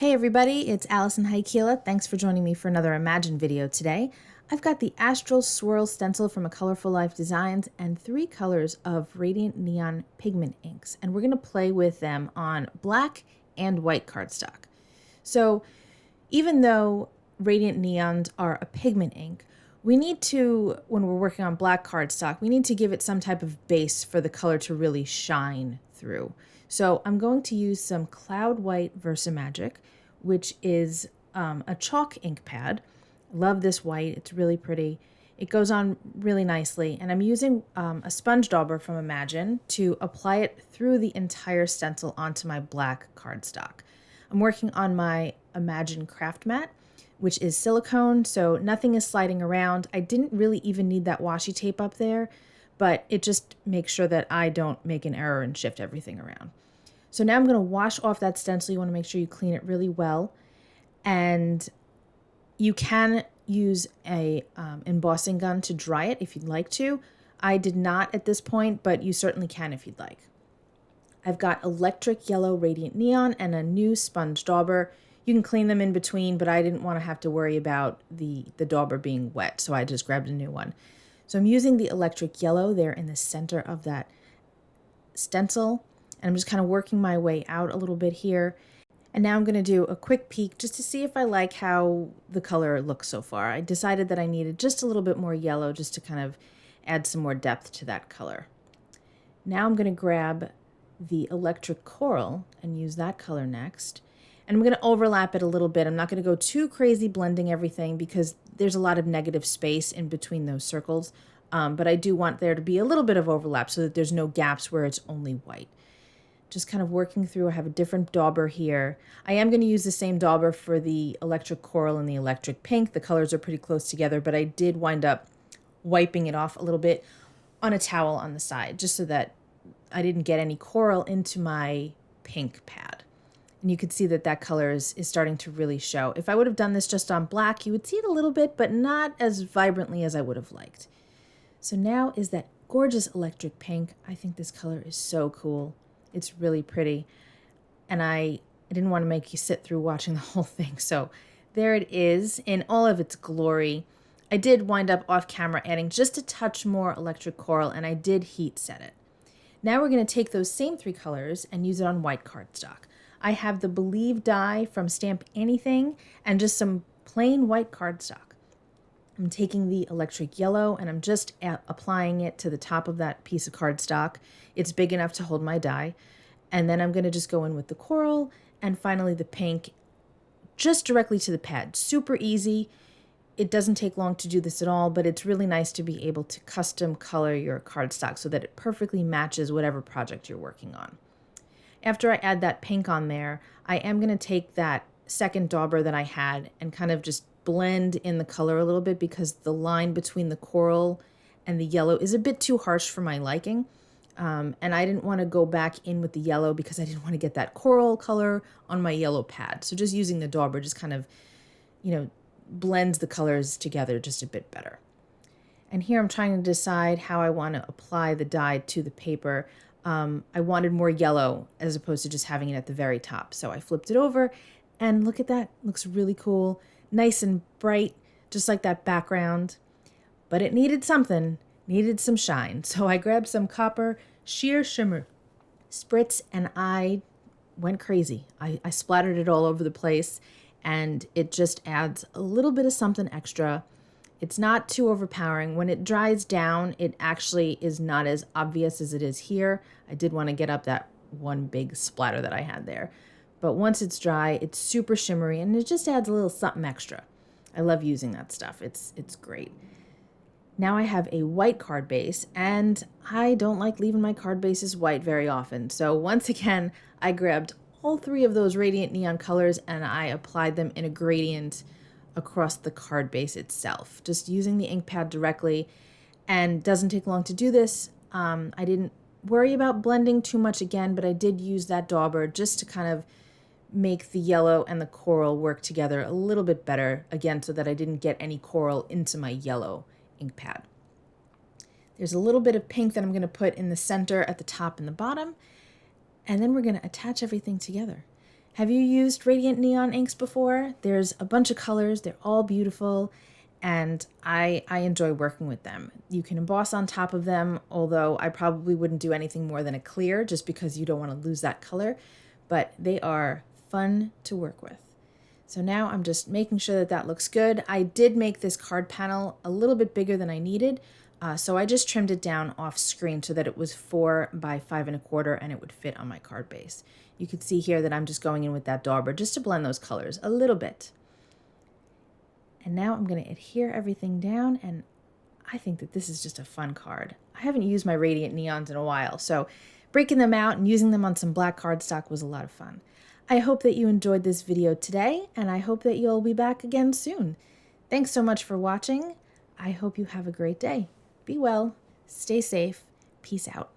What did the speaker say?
Hey everybody, it's Alison Haikila. Thanks for joining me for another Imagine video today. I've got the Astral Swirl stencil from A Colorful Life Designs and 3 colors of Radiant Neon pigment inks, and we're going to play with them on black and white cardstock. So even though Radiant Neons are a pigment ink, we need to, when we're working on black cardstock, we need to give it some type of base for the color to really shine through. So I'm going to use some Cloud White VersaMagic, which is a chalk ink pad. Love this white, it's really pretty. It goes on really nicely, and I'm using a sponge dauber from Imagine to apply it through the entire stencil onto my black cardstock. I'm working on my Imagine craft mat, which is silicone, so nothing is sliding around. I didn't really even need that washi tape up there, but it just makes sure that I don't make an error and shift everything around. So now I'm going to wash off that stencil. You want to make sure you clean it really well. And you can use a embossing gun to dry it if you'd like to. I did not at this point, but you certainly can if you'd like. I've got electric yellow Radiant Neon and a new sponge dauber. You can clean them in between, but I didn't want to have to worry about the dauber being wet, so I just grabbed a new one. So I'm using the electric yellow there in the center of that stencil. And I'm just kind of working my way out a little bit here. And now I'm going to do a quick peek just to see if I like how the color looks so far. I decided that I needed just a little bit more yellow just to kind of add some more depth to that color. Now I'm going to grab the electric coral and use that color next. And I'm going to overlap it a little bit. I'm not going to go too crazy blending everything because there's a lot of negative space in between those circles. But I do want there to be a little bit of overlap so that there's no gaps where it's only white. Just kind of working through. I have a different dauber here. I am going to use the same dauber for the electric coral and the electric pink. The colors are pretty close together, but I did wind up wiping it off a little bit on a towel on the side, just so that I didn't get any coral into my pink pad. And you can see that that color is starting to really show. If I would have done this just on black, you would see it a little bit, but not as vibrantly as I would have liked. So now is that gorgeous electric pink. I think this color is so cool. It's really pretty, and I didn't want to make you sit through watching the whole thing, so there it is in all of its glory. I did wind up off camera adding just a touch more electric coral, and I did heat set it. Now we're going to take those same 3 colors and use it on white cardstock. I have the Believe die from Stamp Anything and just some plain white cardstock. I'm taking the electric yellow and I'm just applying it to the top of that piece of cardstock. It's big enough to hold my die. And then I'm going to just go in with the coral and finally the pink just directly to the pad. Super easy. It doesn't take long to do this at all, but it's really nice to be able to custom color your cardstock so that it perfectly matches whatever project you're working on. After I add that pink on there, I am going to take that second dauber that I had and kind of just blend in the color a little bit because the line between the coral and the yellow is a bit too harsh for my liking. And I didn't want to go back in with the yellow because I didn't want to get that coral color on my yellow pad. So just using the dauber just kind of, blends the colors together just a bit better. And here I'm trying to decide how I want to apply the dye to the paper. I wanted more yellow as opposed to just having it at the very top. So I flipped it over and look at that. Looks really cool. Nice and bright, just like that background. But it needed something, needed some shine. So I grabbed some copper sheer shimmer spritz and I went crazy. I splattered it all over the place and it just adds a little bit of something extra. It's not too overpowering. When it dries down, it actually is not as obvious as it is here. I did want to get up that one big splatter that I had there. But once it's dry, it's super shimmery and it just adds a little something extra. I love using that stuff. It's great. Now I have a white card base and I don't like leaving my card bases white very often. So once again, I grabbed all 3 of those Radiant Neon colors and I applied them in a gradient across the card base itself, just using the ink pad directly, and doesn't take long to do this. I didn't worry about blending too much again, but I did use that dauber just to kind of make the yellow and the coral work together a little bit better, again, so that I didn't get any coral into my yellow ink pad. There's a little bit of pink that I'm going to put in the center at the top and the bottom, and then we're going to attach everything together. Have you used Radiant Neon inks before? There's a bunch of colors, they're all beautiful, and I enjoy working with them. You can emboss on top of them, although I probably wouldn't do anything more than a clear just because you don't want to lose that color, but they are fun to work with. So now I'm just making sure that that looks good. I did make this card panel a little bit bigger than I needed, so I just trimmed it down off screen so that it was 4 by 5 1/4 and it would fit on my card base. You can see here that I'm just going in with that Dauber just to blend those colors a little bit. And now I'm going to adhere everything down, and I think that this is just a fun card. I haven't used my Radiant Neons in a while, so breaking them out and using them on some black cardstock was a lot of fun. I hope that you enjoyed this video today, and I hope that you'll be back again soon. Thanks so much for watching. I hope you have a great day. Be well, stay safe, peace out.